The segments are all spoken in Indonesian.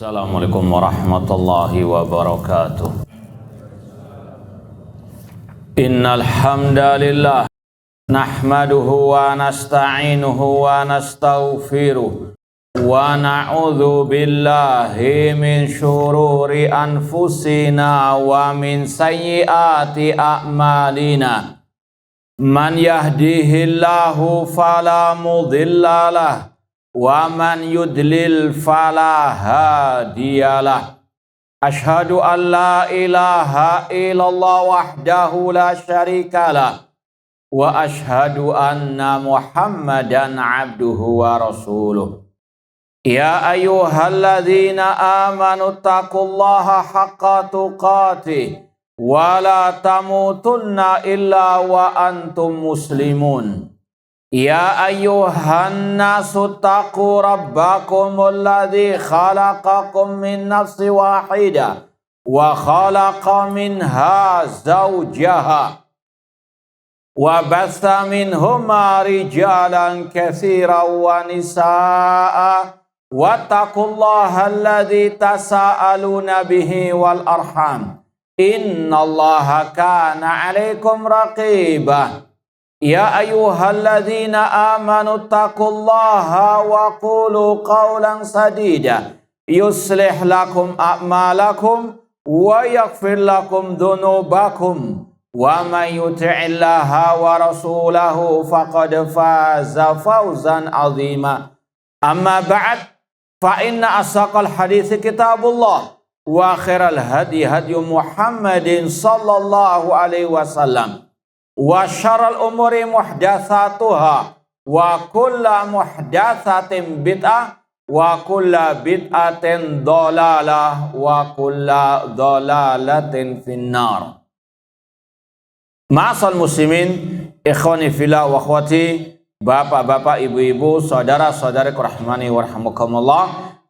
Assalamualaikum warahmatullahi wabarakatuh. Innal hamdalillah nahmaduhu wa nasta'inuhu wa nastaghfiruh wa na'udzu billahi min syururi anfusina wa min sayyiati a'malina. Man yahdihillahu fala mudhillalah wa man yudlil fala hadiyalah. Asyhadu an la ilaha illallah wahdahu la syarikalah wa asyhadu anna Muhammadan abduhu wa rasuluh. Ya ayyuhalladzina amanu taqullaha haqqa tuqatih wa la tamutunna illa wa antum muslimun. Ya ayyuhan nasu taqu rabbakumul ladzi khalaqakum min nafsin wahidah wa khalaqa minha zawjaha wa batha minhuma rijalan katsiran wa nisaa'a wattaqullaha alladzi tasaaluna bihi wal arham innallaha kana 'alaikum raqibah. Ya ayyuhalladzina amanu taqullaha wa qulu qawlan sadida yuslih lakum a'malakum wa yaghfir lakum dhunubakum wa may yuti'illaha wa rasulahu faqad faza fawzan 'azima. Amma ba'd, fa inna asaqal hadits kitabullah wa khairal hadi hadi Muhammadin sallallahu alaihi wasallam wa syarrul umuri muhdatsatuha wa kullu muhdatsatin bid'ah wa kullu bid'atin dhalalah wa kullu dhalalatin finnar. Ma'asal muslimin, ikhwani fillah wa akhwati, bapak-bapak, ibu-ibu, saudara-saudari rahmani wa rahmukumullah.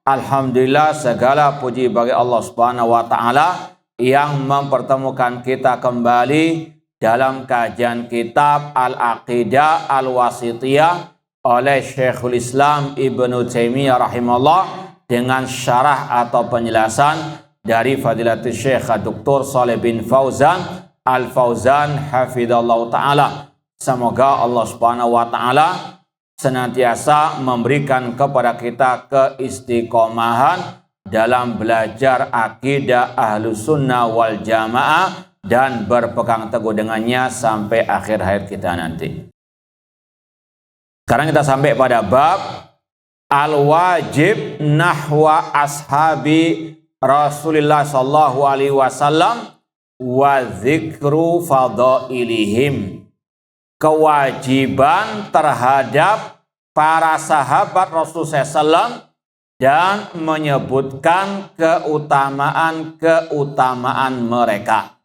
Alhamdulillah, segala puji bagi Allah Subhanahu wa taala yang mempertemukan kita kembali dalam kajian kitab Al-Aqidah Al-Wasithiyah oleh Syekhul Islam Ibnu Taimiyah rahimahullah dengan syarah atau penjelasan dari Fadilatul Syekh Dr. Shalih bin Fauzan Al-Fauzan hafidhallahu ta'ala. Semoga Allah Subhanahu wa ta'ala senantiasa memberikan kepada kita keistiqomahan dalam belajar akidah Ahlus Sunnah wal Jamaah dan berpegang teguh dengannya sampai akhir hayat kita nanti. Sekarang kita sampai pada bab al-wajib nahwa ashabi Rasulullah sallallahu alaihi wasallam wa dzikru fadailihim. Kewajiban terhadap para sahabat Rasulullah SAW dan menyebutkan keutamaan mereka.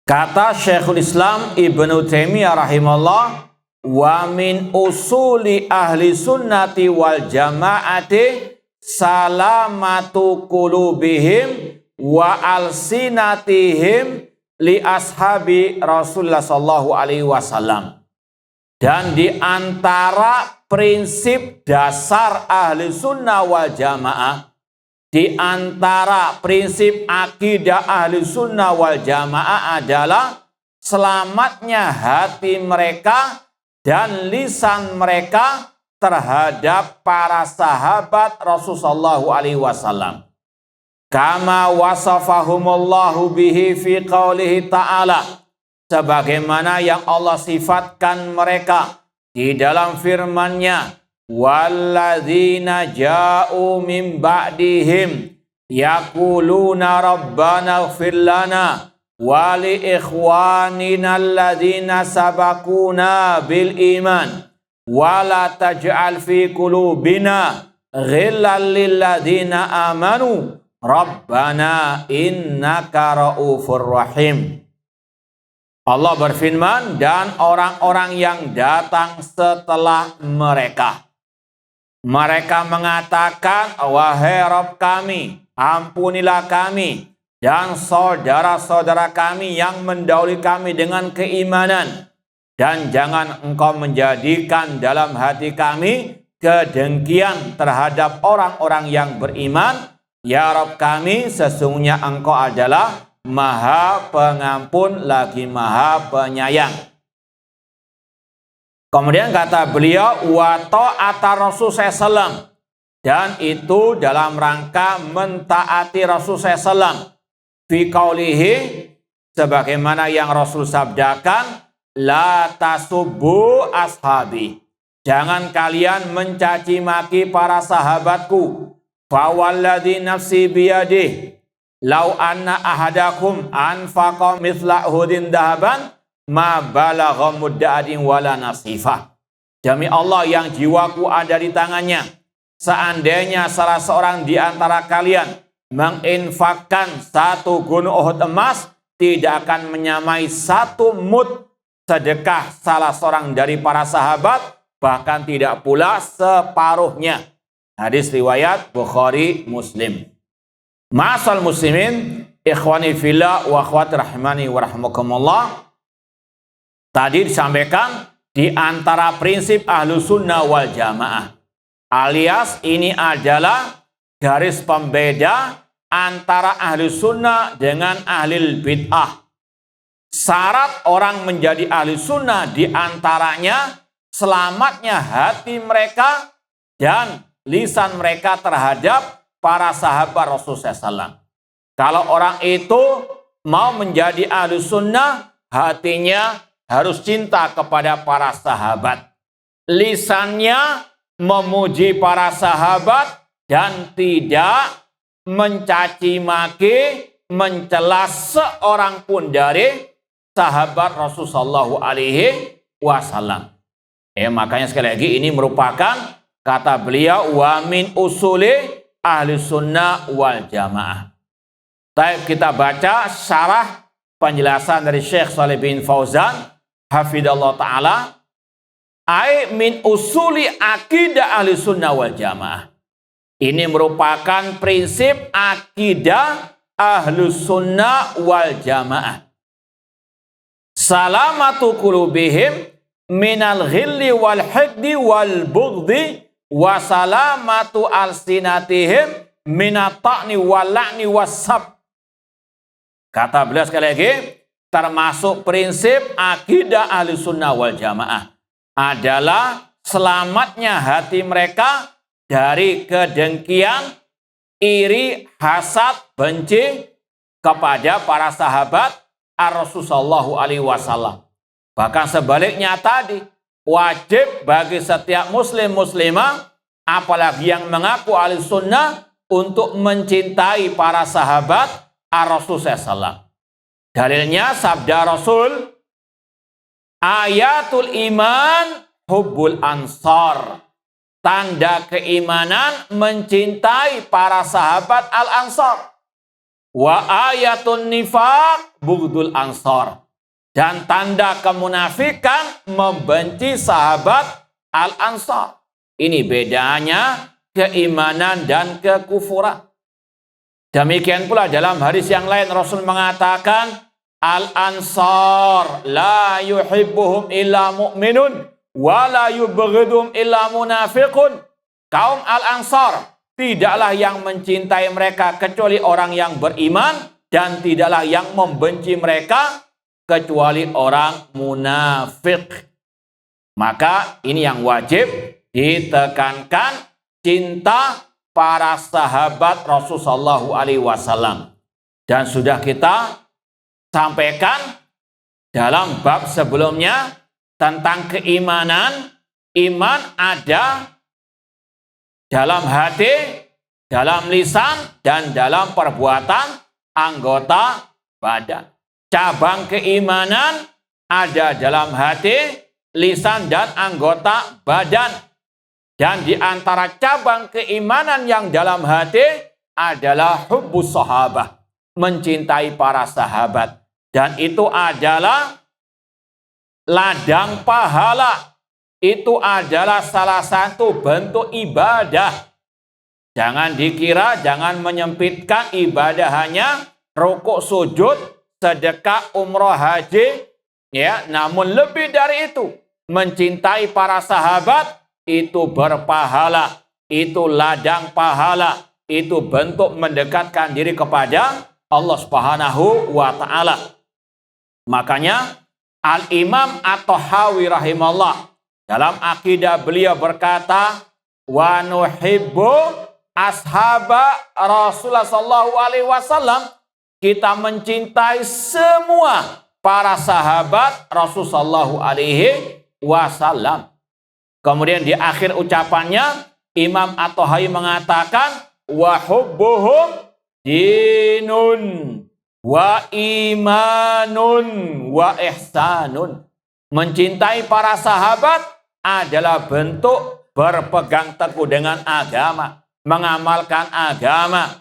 Kata Syekhul Islam Ibnu Taimiyah rahimahullah, wa min usuli ahli sunnati wal jama'ati salamatu qulubihim wa alsinatihim li ashabi Rasulullah sallallahu alaihi wasallam. Dan di antara prinsip dasar ahli sunnah wal jamaah, di antara prinsip akidah ahli sunnah wal jamaah adalah selamatnya hati mereka dan lisan mereka terhadap para sahabat Rasulullah SAW. Kama wasafahumullahu bihi fi qawlihi ta'ala. Sebagaimana yang Allah sifatkan mereka di dalam firman-Nya. Walladzina ja'u min ba'dihim yaquluna rabbana ighfir lana wa li ikhwanina alladzina sabaquna bil iman wa la taj'al fi qulubina ghillan lil ladzina amanu rabbana innaka raufur rahim. Allah berfirman, dan orang-orang yang datang setelah mereka, mereka mengatakan, wahai Rabb kami, ampunilah kami dan saudara-saudara kami yang mendahului kami dengan keimanan, dan jangan engkau menjadikan dalam hati kami kedengkian terhadap orang-orang yang beriman. Ya Rabb kami, sesungguhnya Engkau adalah Maha Pengampun lagi Maha Penyayang. Kemudian kata beliau, wa ta'ata Rasul SAW, dan itu dalam rangka mentaati Rasul SAW. Fi qaulihi, sebagaimana yang Rasul sabdakan, la tasubbu ashabi, jangan kalian mencaci maki para sahabatku. Fawalladzi nafsi biyadih, lau anna ahadakum anfaqa mithla uhudin dahaban ma balagha mudda'adin wala nasifah. Demi Allah yang jiwaku ada di tangannya, seandainya salah seorang di antara kalian menginfakkan 1 gunung Uhud emas, tidak akan menyamai 1 mud sedekah salah seorang dari para sahabat, bahkan tidak pula separuhnya. Hadis riwayat Bukhari Muslim. Ma'asal muslimin, ikhwani fillah wa akhwati rahimani wa rahmakumullah. Tadi disampaikan di antara prinsip Ahlus Sunnah wal Jamaah, alias ini adalah garis pembeda antara Ahlus Sunnah dengan Ahlul Bid'ah. Syarat orang menjadi Ahlus Sunnah diantaranya selamatnya hati mereka dan lisan mereka terhadap para sahabat Rasulullah SAW. Kalau orang itu mau menjadi Ahlus Sunnah, hatinya harus cinta kepada para sahabat. Lisannya memuji para sahabat dan tidak mencaci maki, mencela seorang pun dari sahabat Rasulullah SAW. Makanya sekali lagi ini merupakan kata beliau wa min usuli ahli sunnah wal jamaah. Baik, kita baca syarah penjelasan dari Syekh Shalih bin Fauzan hafidhallahu ta'ala. Ai min usuli akidah ahli sunnah wal jamaah. Ini merupakan prinsip akidah ahli sunnah wal jamaah. Salamatu qulubihim minal ghilli wal hiqdi wal bughdhi wa salamatu alsinatihim minat ta'ni wal la'ni wassab. Kata beliau sekali lagi, termasuk prinsip akidah ahli sunnah wal jamaah adalah selamatnya hati mereka dari kedengkian, iri, hasad, benci kepada para sahabat Rasulullah SAW. Bahkan sebaliknya tadi, wajib bagi setiap muslim muslimah, apalagi yang mengaku ahli sunnah, untuk mencintai para sahabat Rasulullah SAW. Dalilnya sabda Rasul, ayatul iman hubbul ansar. Tanda keimanan mencintai para sahabat al-ansar. Wa ayatun nifaq bughdul ansar. Dan tanda kemunafikan membenci sahabat al-ansar. Ini bedanya keimanan dan kekufuran. Demikian pula dalam hadis yang lain Rasul mengatakan, al-ansar la yuhibbuhum illa mu'minun wa la yubghidhum illa munafiqun. Kaum al-ansar tidaklah yang mencintai mereka kecuali orang yang beriman, dan tidaklah yang membenci mereka kecuali orang munafik. Maka ini yang wajib ditekankan, cinta para sahabat Rasulullah SAW. Dan sudah kita sampaikan dalam bab sebelumnya tentang keimanan. Iman ada dalam hati, dalam lisan, dan dalam perbuatan anggota badan. Cabang keimanan ada dalam hati, lisan, dan anggota badan. Dan di antara cabang keimanan yang dalam hati adalah hubbus sahabah, mencintai para sahabat. Dan itu adalah ladang pahala. Itu adalah salah satu bentuk ibadah. Jangan dikira, jangan menyempitkan ibadah hanya rukuk, sujud, sedekah, umroh, haji, ya. Namun lebih dari itu, mencintai para sahabat itu berpahala, itu ladang pahala, itu bentuk mendekatkan diri kepada Allah Subhanahu wa taala. Makanya Al-Imam At-Tahawi rahimahullah dalam akidah beliau berkata, wa nuhibbu ashaba Rasulullah sallallahu alaihi wasallam, kita mencintai semua para sahabat Rasulullah sallallahu alaihi wasallam. Kemudian di akhir ucapannya Imam At-Tahawi mengatakan wa hubbuhum dinun wa imanun wa ihsanun. Mencintai para sahabat adalah bentuk berpegang teguh dengan agama, mengamalkan agama.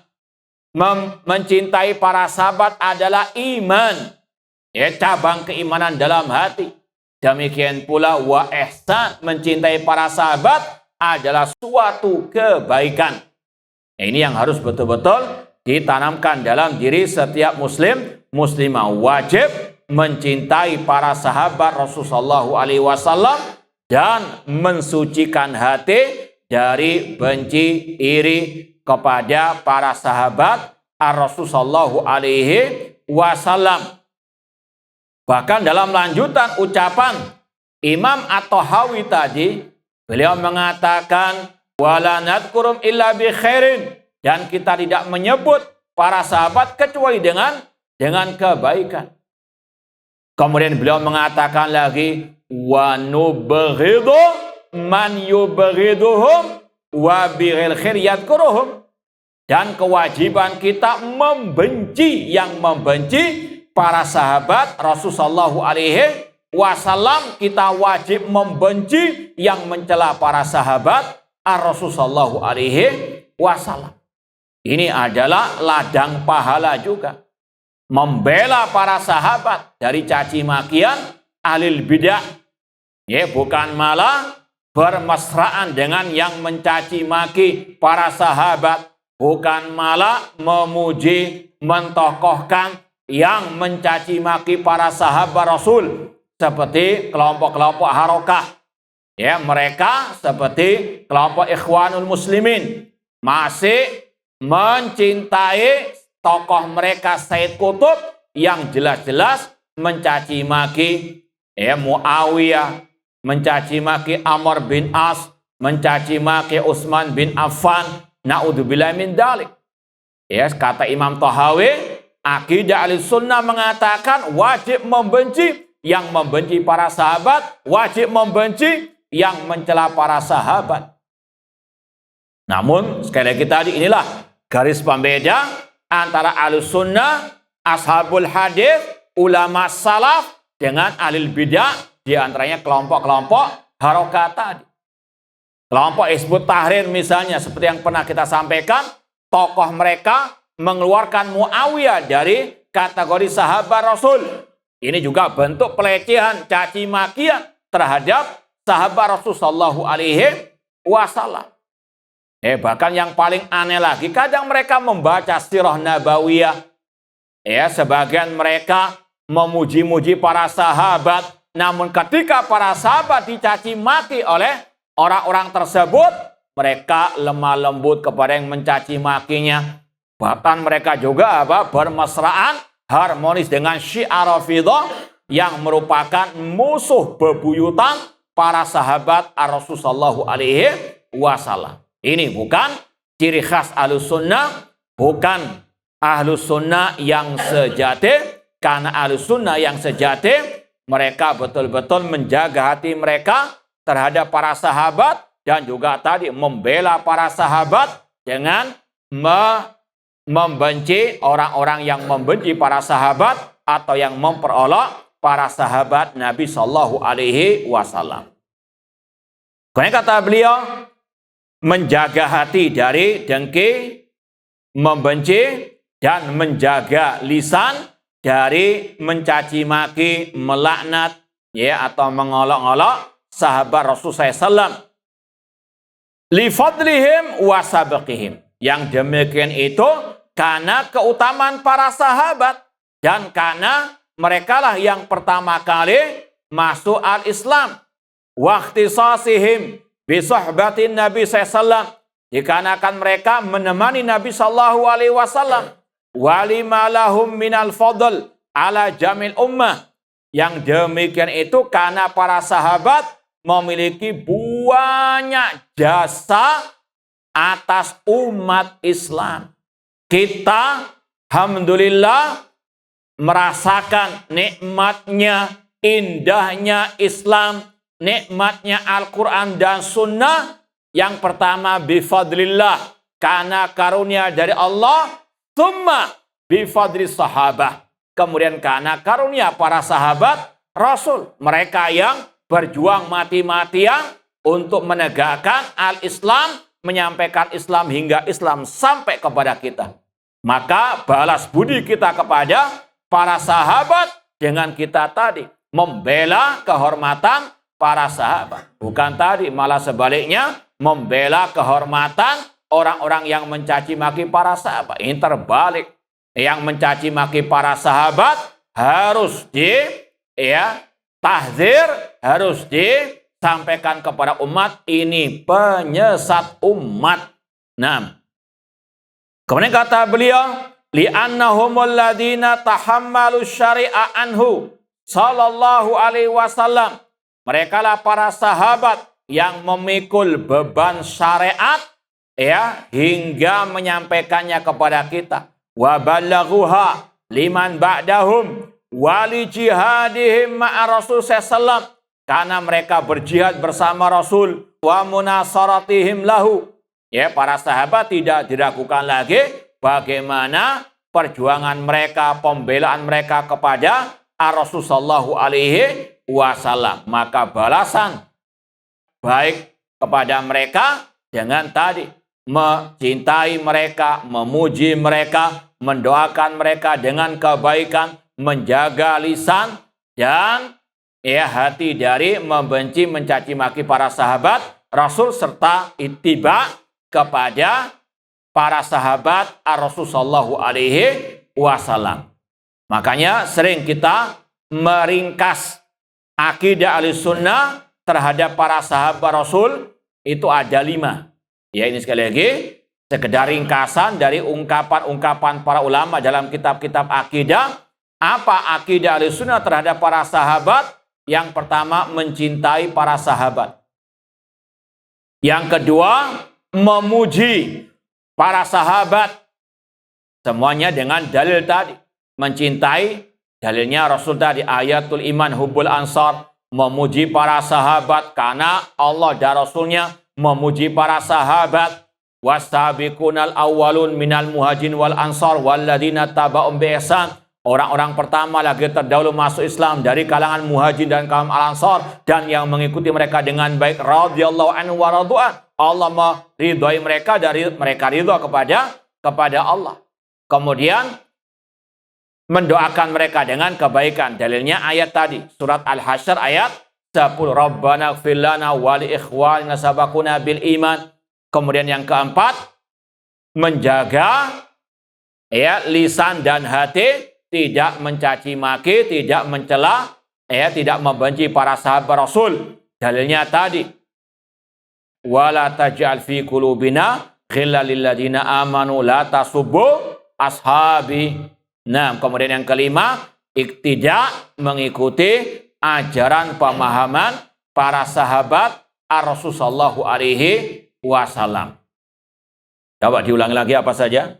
Mencintai para sahabat adalah iman, ya, cabang keimanan dalam hati. Demikian pula wa ihsan, mencintai para sahabat adalah suatu kebaikan. Ini yang harus betul-betul ditanamkan dalam diri setiap muslim, muslimah. Wajib mencintai para sahabat Rasulullah SAW dan mensucikan hati dari benci, iri kepada para sahabat Rasulullah SAW. Bahkan dalam lanjutan ucapan Imam At-Tahawi tadi, beliau mengatakan wala nadkurum illa bi khairin, dan kita tidak menyebut para sahabat kecuali dengan kebaikan. Kemudian beliau mengatakan lagi wa nubghidu man yubghiduhum wa bighil khair yadkuruhum, dan kewajiban kita membenci yang membenci para sahabat Rasulullah SAW. Kita wajib membenci yang mencela para sahabat Rasulullah SAW. Ini adalah ladang pahala juga. Membela para sahabat dari caci makian ahlul bidah. Ya, bukan malah bermesraan dengan yang mencaci maki para sahabat. Bukan malah memuji, mentokohkan yang mencaci maki para sahabat Rasul, seperti kelompok-kelompok harokah. Ya, mereka seperti kelompok Ikhwanul Muslimin masih mencintai tokoh mereka Said Qutb yang jelas-jelas mencaci maki Muawiyah, mencaci maki Amr bin As, mencaci maki Utsman bin Affan. Naudzubillah min dzalik. Ya, kata Imam Tahawi, akidah Ahlussunnah mengatakan wajib membenci yang membenci para sahabat, wajib membenci yang mencela para sahabat. Namun sekali lagi tadi, inilah garis pembeda antara Ahlussunnah, ashabul hadis, ulama salaf dengan ahlul bidah, di antaranya kelompok-kelompok harokat tadi. Kelompok Hizbut Tahrir misalnya, seperti yang pernah kita sampaikan, tokoh mereka mengeluarkan Muawiyah dari kategori sahabat Rasul. Ini juga bentuk pelecehan, caci makian terhadap sahabat Rasul sallallahu alaihi wasallam. Bahkan yang paling aneh lagi, kadang mereka membaca sirah nabawiyah. Sebagian mereka memuji-muji para sahabat, namun ketika para sahabat dicaci maki oleh orang-orang tersebut, mereka lemah lembut kepada yang mencaci makinya. Bahkan mereka juga bermesraan harmonis dengan Syiah Rafidhah yang merupakan musuh bebuyutan para sahabat Rasulullah SAW. Ini bukan ciri khas Ahlussunnah, bukan Ahlussunnah yang sejati. Karena Ahlussunnah yang sejati, mereka betul-betul menjaga hati mereka terhadap para sahabat, dan juga tadi membela para sahabat dengan membenci orang-orang yang membenci para sahabat atau yang memperolok para sahabat Nabi Sallallahu Alaihi Wasallam. Karena kata beliau, menjaga hati dari dengki, membenci, dan menjaga lisan dari mencaci maki, melaknat, atau mengolok-olok sahabat Rasulullah SAW. Li fadlihim wa sabqihim. Yang demikian itu karena keutamaan para sahabat dan karena merekalah yang pertama kali masuk al-Islam. Wa ikhtisasihim Bisahbatin Nabi SAW, dikarenakan mereka menemani Nabi Sallallahu Alaihi Wasallam. Walima lahum minal fadl ala jamil ummah. Yang demikian itu karena para sahabat memiliki banyak jasa atas umat Islam. Kita alhamdulillah merasakan nikmatnya, indahnya Islam, nikmatnya Al-Quran dan Sunnah. Yang pertama bifadlillah, karena karunia dari Allah. Tsumma bifadli sahabah, kemudian karena karunia para sahabat Rasul, mereka yang berjuang mati-matian untuk menegakkan al-Islam, menyampaikan Islam hingga Islam sampai kepada kita. Maka balas budi kita kepada para sahabat dengan kita tadi membela kehormatan para sahabat. Bukan tadi, malah sebaliknya membela kehormatan orang-orang yang mencaci maki para sahabat. Ini terbalik. Yang mencaci maki para sahabat harus tahzir, harus disampaikan kepada umat, ini penyesat umat. Nah, kemudian kata beliau, li'annahumul ladina tahammalu syari'a anhu sallallahu alaihi wasallam. Mereka lah para sahabat yang memikul beban syariat hingga menyampaikannya kepada kita. Wa ballaghuha liman ba'dahum wa li jihadihim ma'a Rasul sallallahu, karena mereka berjihad bersama Rasul, wa munasaratihim lahu. Para sahabat tidak diragukan lagi bagaimana perjuangan mereka, pembelaan mereka kepada Rasul sallallahu alaihi wasallam. Maka balasan baik kepada mereka dengan tadi mencintai mereka, memuji mereka, mendoakan mereka dengan kebaikan, menjaga lisan dan hati dari membenci, mencaci maki para sahabat Rasul, serta ittiba kepada para sahabat Rasul sallallahu alaihi wasallam. Makanya sering kita meringkas akidah Ahlussunnah terhadap para sahabat Rasul itu ada 5. Ini sekali lagi sekedar ringkasan dari ungkapan-ungkapan para ulama dalam kitab-kitab akidah. Apa akidah Ahlussunnah terhadap para sahabat? Yang pertama, mencintai para sahabat. Yang kedua, memuji para sahabat. Semuanya dengan dalil tadi. Mencintai, dalilnya Rasul tadi, ayatul iman hubbul ansar. Memuji para sahabat karena Allah dan Rasulnya memuji para sahabat. Wasabiqunal awwalun minal muhajirin wal ansar walladzina taba'um bi ihsan. Orang-orang pertama lagi terdahulu masuk Islam dari kalangan muhajirin dan kaum al-ansar dan yang mengikuti mereka dengan baik radhiyallahu anhu wa radu'an. Allah meridhai mereka dari mereka ridha kepada Allah. Kemudian mendoakan mereka dengan kebaikan. Dalilnya ayat tadi, surat Al-Hasyr ayat 10. Rabbana ighfir lana wa li ikhwanina sabaquna bil iman. Kemudian yang keempat, menjaga lisan dan hati, tidak mencaci maki, tidak mencela, tidak membenci para sahabat Rasul. Dalilnya tadi, wala taj'al fi qulubina ghillan lil ladzina amanu la tasubbu ashabi. Nah, kemudian yang kelima, tidak mengikuti ajaran pemahaman para sahabat Rasul sallallahu alaihi wasallam. Coba diulangi lagi apa saja?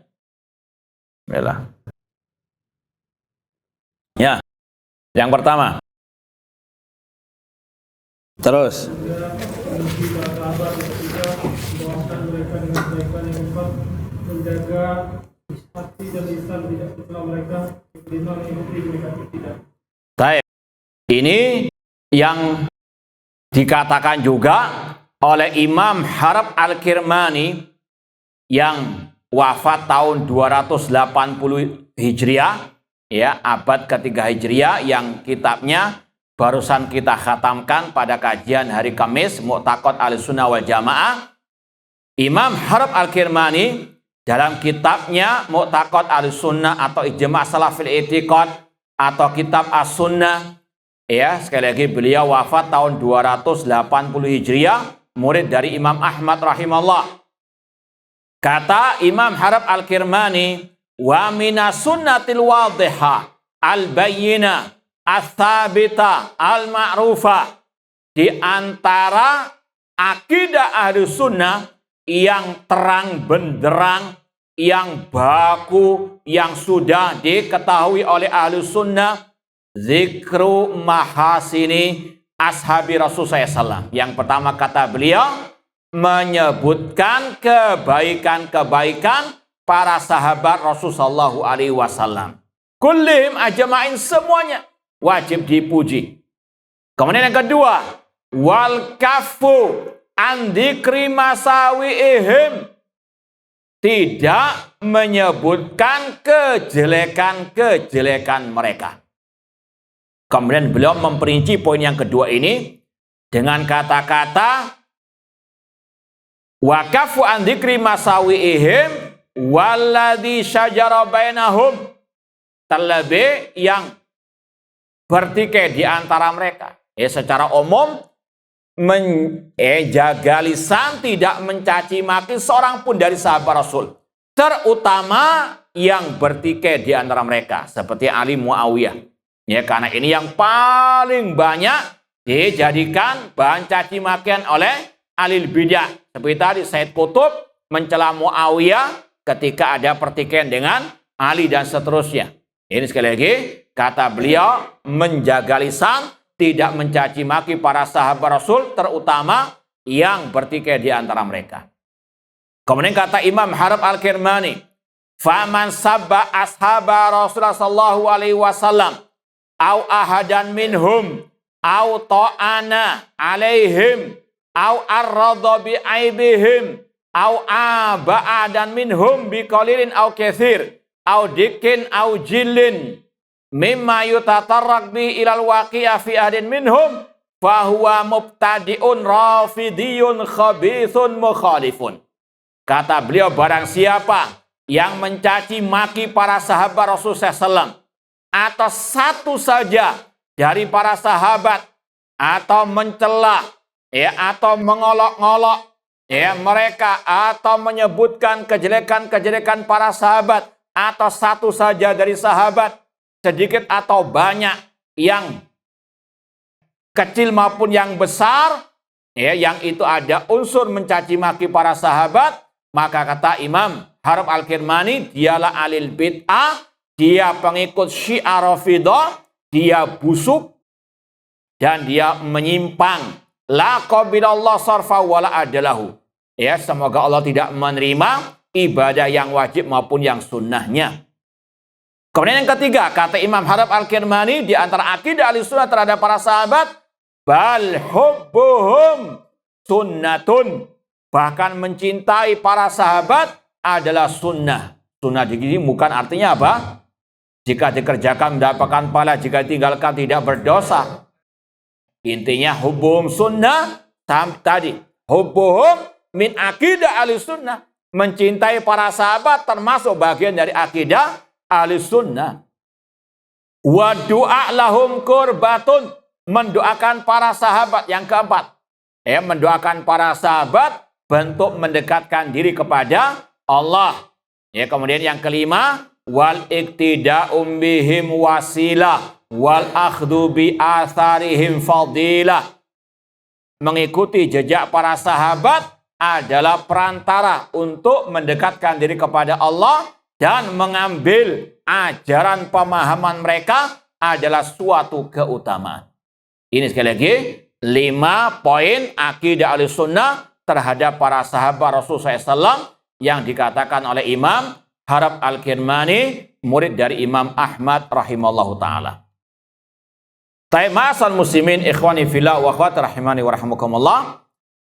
Baiklah. Ya. Yang pertama. Terus. Menjaga hati dan lisan tidak mencela mereka, mengikuti mereka tidak. Baik. Ini yang dikatakan juga oleh Imam Harb Al-Kirmani yang wafat tahun 280 Hijriah, abad ketiga Hijriah, yang kitabnya barusan kita khatamkan pada kajian hari Kamis Mu'taqad Ahlussunnah wal Jamaah. Imam Harb Al-Kirmani dalam kitabnya Mu'taqad Ahlussunnah atau Ijma' Salafil I'tiqad atau kitab As-Sunnah, sekali lagi beliau wafat tahun 280 Hijriah, murid dari Imam Ahmad rahimahullah. Kata Imam Harab Al-Kirmani, wa minas sunnatil wadhiha al-bayyina ats-tsabita al-ma'rufa. Di antara akidah ahli sunnah yang terang benderang, yang baku, yang sudah diketahui oleh ahli sunnah, zikru mahasini ashabi Rasulullah SAW. Yang pertama kata beliau, menyebutkan kebaikan-kebaikan para sahabat Rasulullah SAW. Kullihim ajma'in, semuanya wajib dipuji. Kemudian yang kedua, wal kafu an dzikri masawiihim, tidak menyebutkan kejelekan-kejelekan mereka. Kemudian beliau memperinci poin yang kedua ini dengan kata-kata wa kafu an dzikri masawiihim walladzi syajara bainahum, terlebih yang bertikai di antara mereka. Secara umum menjaga lisan, tidak mencaci maki seorang pun dari sahabat Rasul, terutama yang bertikai di antara mereka seperti Ali Muawiyah. Karena ini yang paling banyak dijadikan bahan caci makian oleh Ahlul Bidah. Seperti tadi Said Qutb mencela Muawiyah ketika ada pertikaian dengan Ali dan seterusnya. Ini sekali lagi kata beliau, menjaga lisan, tidak mencaci maki para sahabat Rasul, terutama yang bertikai di antara mereka. Kemudian kata Imam Harab Al-Kirmani, faman sabba ashaba Rasulullah sallallahu alaihi wasallam au ahadan minhum au ta'ana alaihim au arradha bi aibihim au aba'adan minhum bi qalilin au katsir au dikin au jillin mimma yutatarrak bi ilal waqi'a fi ahdin minhum fahuwa mubtadi'un rafidiyun khabithun mukhalifun. Kata beliau, barang siapa yang mencaci maki para sahabat Rasulullah SAW atau satu saja dari para sahabat, atau mencela atau mengolok-ngolok mereka, atau menyebutkan kejelekan-kejelekan para sahabat, atau satu saja dari sahabat, sedikit atau banyak, yang kecil maupun yang besar, yang itu ada unsur mencaci maki para sahabat, maka kata Imam Harab Al-Kirmani, dialah alil bid'ah, dia pengikut Syiah Rafidah, dia busuk dan dia menyimpang. La qabilallah sarfa wala adalahu. Semoga Allah tidak menerima ibadah yang wajib maupun yang sunnahnya. Kemudian yang ketiga, kata Imam Harab Al-Kirmani, di antara akidah Ahlussunnah terhadap para sahabat, bal hubbuhum sunnatun, bahkan mencintai para sahabat adalah sunnah. Sunnah di sini bukan artinya apa? Jika dikerjakan mendapatkan pahala, jika ditinggalkan tidak berdosa. Intinya hubbuhum sunnah tadi. Hubbuhum min akidah Ahlussunnah. Mencintai para sahabat termasuk bagian dari akidah Ahlussunnah. Wa du'a lahum qurbatun, mendoakan para sahabat. Yang keempat, mendoakan para sahabat bentuk mendekatkan diri kepada Allah. Kemudian yang kelima, wal iktida'um bihim wasilah wal akhdhu bi atharihim fadilah. Mengikuti jejak para sahabat adalah perantara untuk mendekatkan diri kepada Allah, dan mengambil ajaran pemahaman mereka adalah suatu keutamaan. Ini sekali lagi 5 poin akidah Ahlussunnah terhadap para sahabat Rasulullah SAW yang dikatakan oleh Imam Harab Al-Kirmani, murid dari Imam Ahmad rahimallahu ta'ala. Ma'asal muslimin ikhwani fillah wa akhwati rahimani wa rahimakumullah.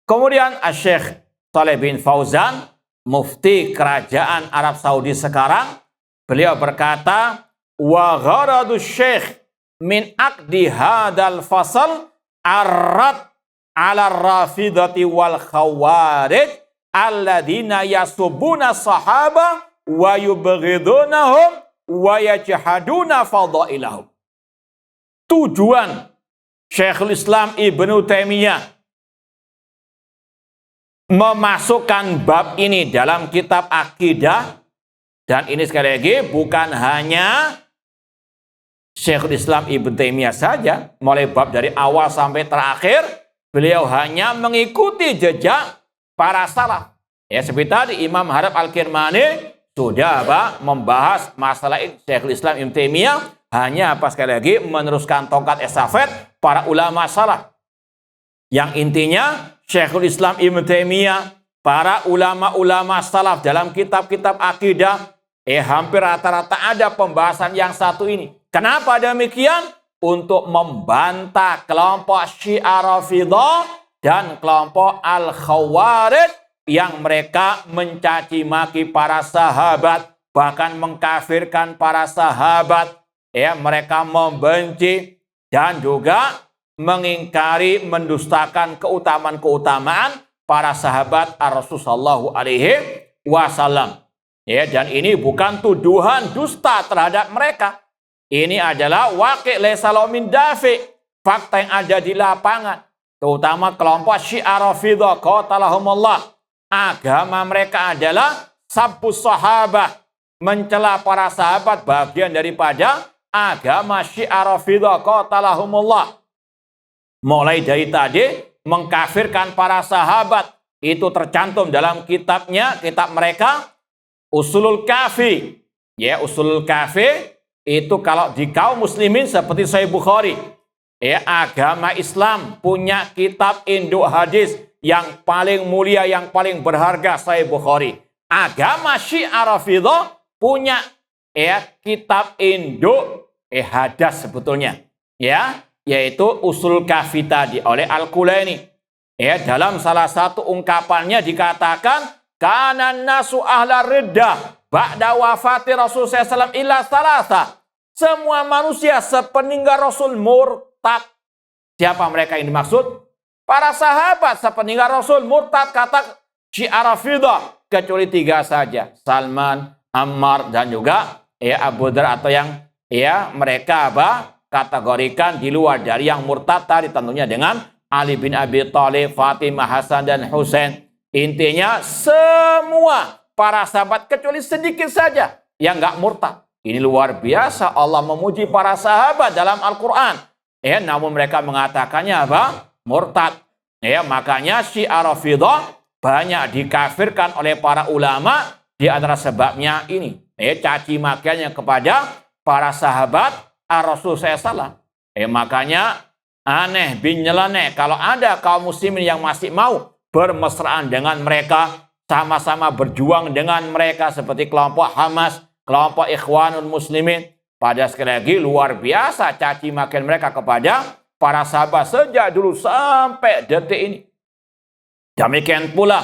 Kemudian Syekh Shalih bin Fauzan, mufti kerajaan Arab Saudi sekarang, beliau berkata, wa gharadu syekh min aqdi hadal fasal arrad ala rafidati wal khawarij alladzina yasubuna sahaba wa yubghidunahum wa yajhaduna fadailahum. Tujuan Syekhul Islam Ibnu Taimiyah memasukkan bab ini dalam kitab akidah, dan ini sekali lagi bukan hanya Syekhul Islam Ibnu Taimiyah saja, mulai bab dari awal sampai terakhir beliau hanya mengikuti jejak para salaf. Ya, seperti tadi Imam Harab Al-Kirmani sudah membahas masalah ini. Syekhul Islam Ibnu Taimiyah hanya sekali lagi meneruskan tongkat estafet para ulama salaf. Yang intinya Syekhul Islam Ibnu Taimiyah, para ulama-ulama salaf dalam kitab-kitab akidah, hampir rata-rata ada pembahasan yang satu ini. Kenapa demikian? Untuk membantah kelompok Syiah Rafidhah dan kelompok Al-Khawarij yang mereka mencaci maki para sahabat, bahkan mengkafirkan para sahabat. Mereka membenci dan juga mengingkari, mendustakan keutamaan-keutamaan para sahabat Rasulullah SAW. Dan ini bukan tuduhan dusta terhadap mereka. Ini adalah waqi' laisa lahu min dafi', fakta yang ada di lapangan. Terutama kelompok Syiah Rafidhah qatalahumullah. Agama mereka adalah sabbus sahabah, mencela para sahabat, bagian daripada agama Syiah Rafidhah qatalahumullah. Mulai dari tadi mengkafirkan para sahabat, itu tercantum dalam kitabnya, kitab mereka Usulul Kafi. Usulul Kafi itu kalau di kaum muslimin seperti Sahih Bukhari. Agama Islam punya kitab induk hadis yang paling mulia, yang paling berharga, Sahih Bukhari. Agama Syiah Rafidhah punya kitab induk hadis sebetulnya. Yaitu Usul Kafi tadi oleh Al-Kulaini. Dalam salah satu ungkapannya dikatakan, kana nasu ahla riddah ba'da wafati Rasul SAW illa salasa. Semua manusia sepeninggal Rasul murtad. Siapa mereka yang dimaksud? Para sahabat sepeninggal Rasul murtad, kata Syiah Rafidhah, kecuali 3 saja. Salman, Ammar, dan juga Abu Dhar, atau yang mereka kategorikan di luar dari yang murtad tadi, tentunya dengan Ali bin Abi Thalib, Fatimah, Hasan, dan Husain. Intinya semua para sahabat kecuali sedikit saja yang nggak murtad. Ini luar biasa, Allah memuji para sahabat dalam Al-Quran. Namun mereka mengatakannya murtad. Makanya Syiah Rafidhah banyak dikafirkan oleh para ulama. Di antara sebabnya ini, caci makiannya kepada para sahabat Rasul SAW. Makanya aneh bin nyeleneh kalau ada kaum muslimin yang masih mau bermesraan dengan mereka, sama-sama berjuang dengan mereka, seperti kelompok Hamas, kelompok Ikhwanul Muslimin. Pada sekali lagi luar biasa caci makian mereka kepada para sahabat sejak dulu sampai detik ini. Demikian pula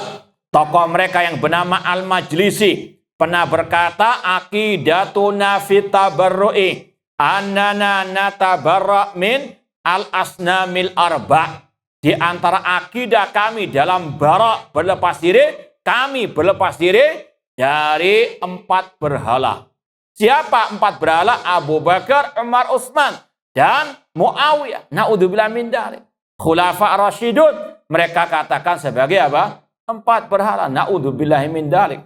tokoh mereka yang bernama Al-Majlisi pernah berkata, aqidatuna fit tabarru'i annana natabarra' min al-asnamil arba'. Di antara akidah kami dalam bara' berlepas diri, kami berlepas diri dari 4 berhala. Siapa 4 berhala? Abu Bakar, Umar, Utsman, dan Muawiyah. Na'udzubillah min dzalik. Khulafa Rasyidun mereka katakan sebagai 4 berhala. Na'udzubillah min dzalik.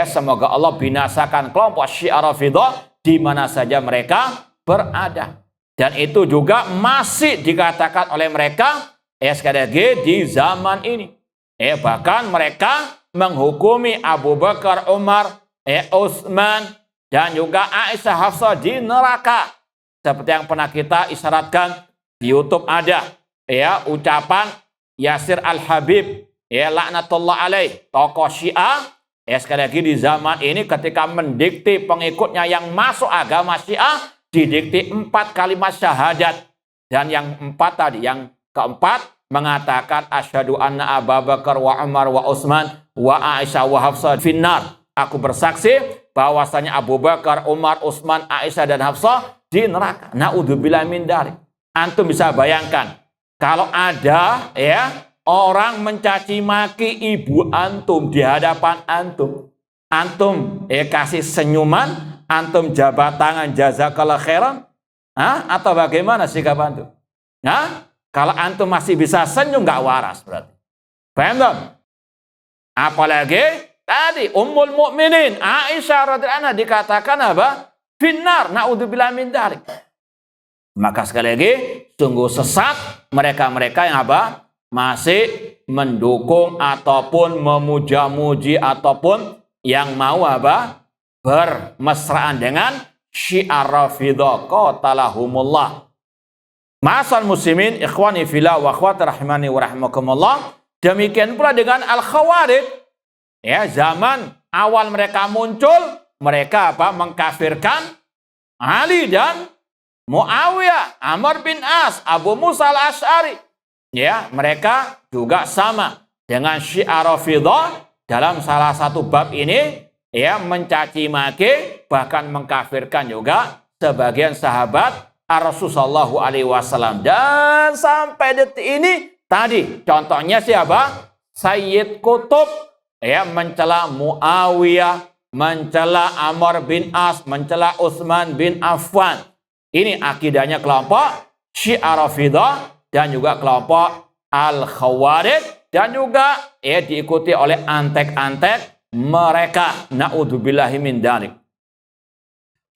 Semoga Allah binasakan kelompok Syiah Rafidhah di mana saja mereka berada. Dan itu juga masih dikatakan oleh mereka sekali lagi di zaman ini. Bahkan mereka menghukumi Abu Bakar, Umar, Utsman, dan juga Aisyah, Hafsah di neraka. Seperti yang pernah kita isyaratkan di YouTube ada ucapan Yasir Al-Habib, laknatullah alaih, tokoh Syiah. Sekali lagi di zaman ini ketika mendikti pengikutnya yang masuk agama Syiah, didikti 4 kalimat syahadat. Dan yang 4 tadi, yang keempat mengatakan asyhadu anna Abu Bakar wa Umar wa Utsman wa Aisyah wa Hafsah finnar. Aku bersaksi bahwasanya Abu Bakar, Umar, Utsman, Aisyah, dan Hafsah di neraka. Na'udzubillah min dzalik. Antum bisa bayangkan kalau ada orang mencaci maki ibu antum di hadapan antum. Antum kasih senyuman, antum jabat tangan jazakallah khairan, atau bagaimana sikap antum? Kalau antum masih bisa senyum, nggak waras berarti. Paham? Apalagi tadi Ummul Mukminin Aisyah radhiyallahu anha dikatakan apa? Finnar, naudzubillah min dzalik. Maka sekali lagi sungguh sesat mereka-mereka yang apa? Masih mendukung ataupun memuja-muji ataupun yang mau apa? Bermesraan dengan Syiah Rafidhah qatalahumullah. Ma'asal muslimin ikhwani fillah wa akhwati rahimani wa rahimakumullah. Demikian pula dengan Al-Khawarij. Ya, zaman awal mereka muncul, mereka apa? Mengkafirkan Ali dan Muawiyah, Amr bin As, Abu Musa al-Asy'ari. Ya, mereka juga sama dengan Syiah Rafidhah dalam salah satu bab ini, ya, mencaci maki bahkan mengkafirkan juga sebagian sahabat Rasulullah SAW. Dan sampai detik ini tadi contohnya siapa? Sayyid Qutb, ya, mencela Muawiyah, mencela Amr bin As, mencela Utsman bin Affan. Ini akidahnya kelompok Syiah Rafidhah dan juga kelompok Al-Khawarij dan juga ya diikuti oleh antek-antek mereka. Na'udzubillahi min dzalik.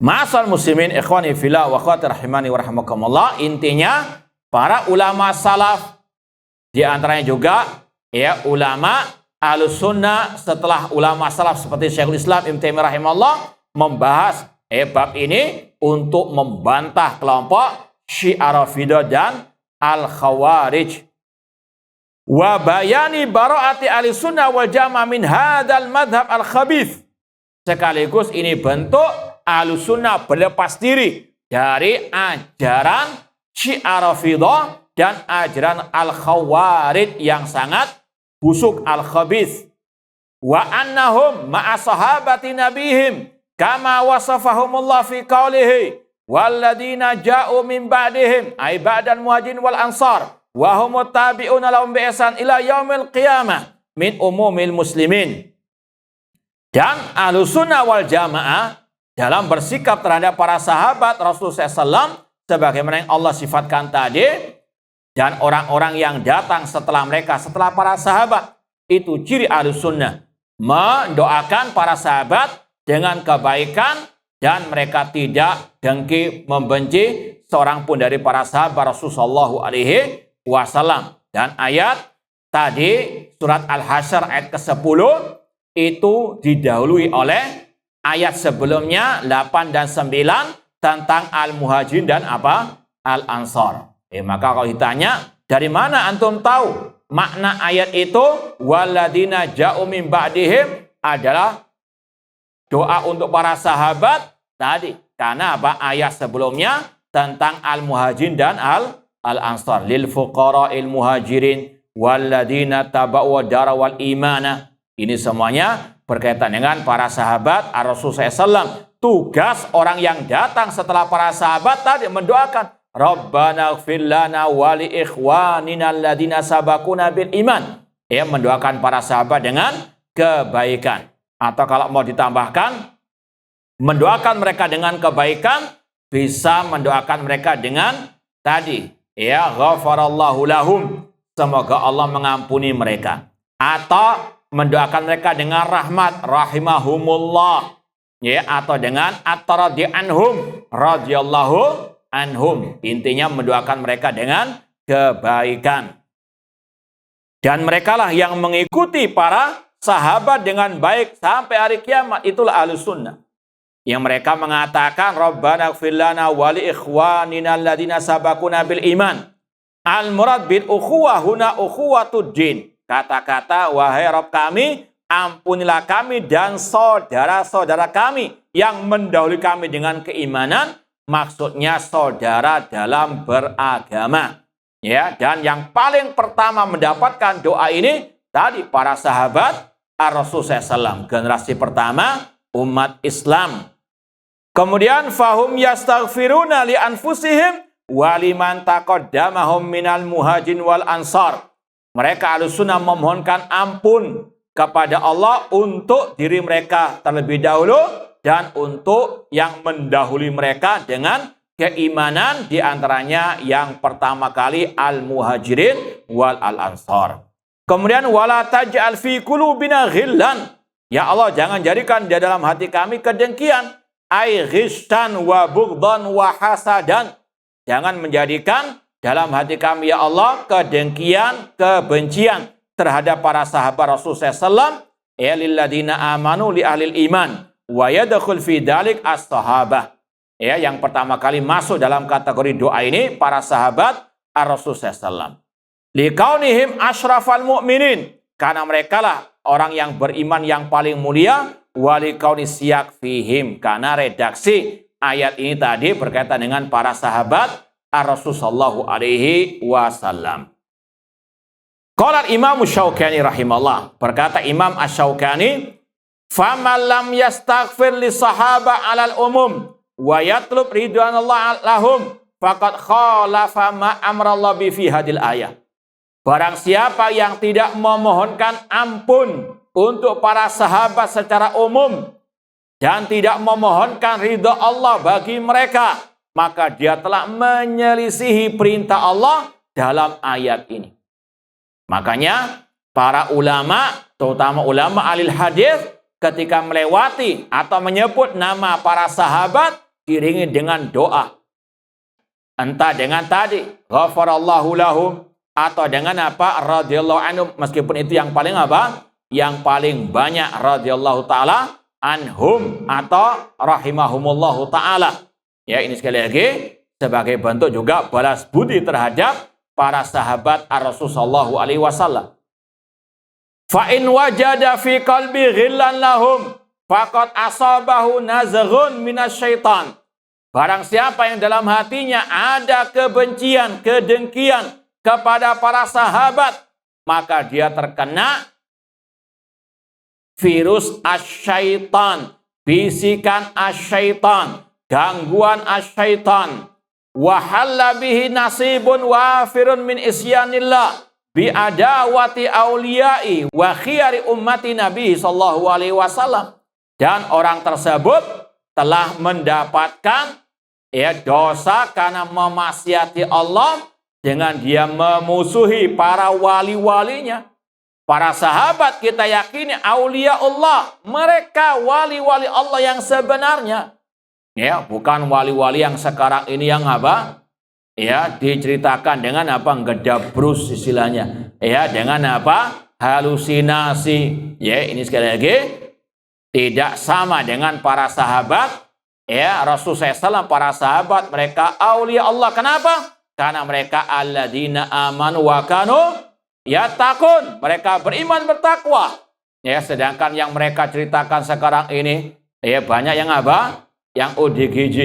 Ma'asal muslimin ikhwani fillah wa akhwati rahimani wa rahimakumullah. Intinya para ulama salaf di antaranya juga ya ulama Ahlussunnah setelah ulama salaf seperti Syekhul Islam Ibnu Taimiyah rahimahullah membahas bab ini untuk membantah kelompok Syiah Rafidhah dan Al-Khawarij. Wa bayani bara'ati Ahlussunnah wal Jamaah min hadzal madhab al-khabith. Sekaligus ini bentuk Ahlussunnah berlepas diri dari ajaran Syiah Rafidhah dan ajaran Al-Khawarij yang sangat busuk al-khabith. Wa annahum ma'a sahabati nabihim kama wasafahumullah fi qawlihi walladzina ja'u min ba'dihim ay ba'dal muhajirin wal ansar wa humut tabi'una lahum bi ihsan ila yaumil qiyamah min umumil muslimin. Dan Ahlussunnah wal Jamaah dalam bersikap terhadap para sahabat Rasulullah SAW sebagaimana yang Allah sifatkan tadi, dan orang-orang yang datang setelah mereka, setelah para sahabat, itu ciri Ahlussunnah, mendoakan para sahabat dengan kebaikan dan mereka tidak dengki membenci seorang pun dari para sahabat Rasulullah SAW. Dan ayat tadi surat Al-Hasyr ayat ke-10 itu didahului oleh ayat sebelumnya 8 dan 9 tentang Al-Muhajirin dan apa? Al-Ansar. Maka kalau ditanya, dari mana antum tahu makna ayat itu? Walladzina ja'u min ba'dihim adalah doa untuk para sahabat tadi. Karena apa? Ayat sebelumnya tentang Al-Muhajirin dan Al-Ansar. Lil fuqara'il muhajirin walladzina taba'u dara wal imana. Ini semuanya berkaitan dengan para sahabat Rasulullah SAW. Tugas orang yang datang setelah para sahabat tadi mendoakan Rabbana ighfir lana wa li ikhwanina alladziina sabaquna bil iman. Ya, mendoakan para sahabat dengan kebaikan. Atau kalau mau ditambahkan, mendoakan mereka dengan kebaikan, bisa mendoakan mereka dengan tadi, ya, ghafarallahu lahum, semoga Allah mengampuni mereka. Atau mendoakan mereka dengan rahmat, rahimahumullah, ya, atau dengan at-taradhi anhum, radhiyallahu anhum. Intinya mendoakan mereka dengan kebaikan. Dan merekalah yang mengikuti para sahabat dengan baik sampai hari kiamat. Itulah Ahlussunnah. Yang mereka mengatakan Rabbana ighfir lana wa li ikhwanina alladziina sabaquna bil iman. Al-murad bil ukhuwah huna ukhuwatud din. Kata-kata, wahai Rabb kami, ampunilah kami dan saudara-saudara kami yang mendahului kami dengan keimanan. Maksudnya saudara dalam beragama. Ya, dan yang paling pertama mendapatkan doa ini tadi para sahabat Rasulullah SAW, generasi pertama umat Islam. Kemudian fahum yastaghfiruna li anfusihim wa liman taqaddamahum minal muhajirin wal ansar. Mereka Ahlussunnah memohonkan ampun kepada Allah untuk diri mereka terlebih dahulu dan untuk yang mendahului mereka dengan keimanan, diantaranya yang pertama kali al-muhajirin wal al-ansar. Kemudian wala taj'al fi qulubina ghillan. Ya Allah, jangan jadikan di dalam hati kami kedengkian, ai ghistan wa bughdhan wa hasadan. Jangan menjadikan dalam hati kami ya Allah kedengkian, kebencian terhadap para sahabat Rasulullah SAW. Ya lilladzina amanu li ahlil iman wa yadkhul fi dzalik as-sahabah. Ya, yang pertama kali masuk dalam kategori doa ini para sahabat Rasulullah SAW. Likaunihim asyrafal mu'minin, karena mereka lah orang yang beriman yang paling mulia. Walikauni siyak fihim, karena redaksi ayat ini tadi berkaitan dengan para sahabat Rasulullah SAW. Qala Imam Syaukani rahimahullah, berkata Imam Asy-Syaukani, faman lam yastaghfir li sahaba 'alal umum wa yatlub ridwanallah lahum faqad khalafa ma amrallah bi fi hadil ayah. Barang siapa yang tidak memohonkan ampun untuk para sahabat secara umum dan tidak memohonkan ridha Allah bagi mereka, maka dia telah menyelisihi perintah Allah dalam ayat ini. Makanya para ulama, terutama ulama ahli hadis, ketika melewati atau menyebut nama para sahabat diiringi dengan doa. Entah dengan tadi ghafarallahu lahum atau dengan apa radhiyallahu anhum, meskipun itu yang paling apa? Yang paling banyak radhiyallahu taala anhum atau rahimahumullahu taala. Ya, ini sekali lagi sebagai bentuk juga balas budi terhadap para sahabat Rasulullah SAW. Fa in wajada fi qalbi ghillan lahum faqad asabahu nazghun minasyaitan. Barang siapa yang dalam hatinya ada kebencian, kedengkian kepada para sahabat, maka dia terkena virus asyaitan, bisikan asyaitan, gangguan asyaitan. Wa halla bihi nasibun wafirun min isyanillah bi adawati auliyai wa khiyari ummati Nabi sallallahu alaihi wasallam. Dan orang tersebut telah mendapatkan dosa karena memaksiati Allah dengan dia memusuhi para wali-walinya. Para sahabat kita yakini aulia Allah, mereka wali-wali Allah yang sebenarnya. Ya, bukan wali-wali yang sekarang ini yang apa? Ya, diceritakan dengan apa? Ngedabrus istilahnya. Ya, dengan apa? Halusinasi. Ya, ini sekali lagi tidak sama dengan para sahabat. Ya, Rasulullah SAW, para sahabat mereka aulia Allah. Kenapa? Karena mereka alladzina amanu wa kanu yattaqun. Mereka beriman bertakwa. Ya, sedangkan yang mereka ceritakan sekarang ini, ya banyak yang apa? Yang ODGJ.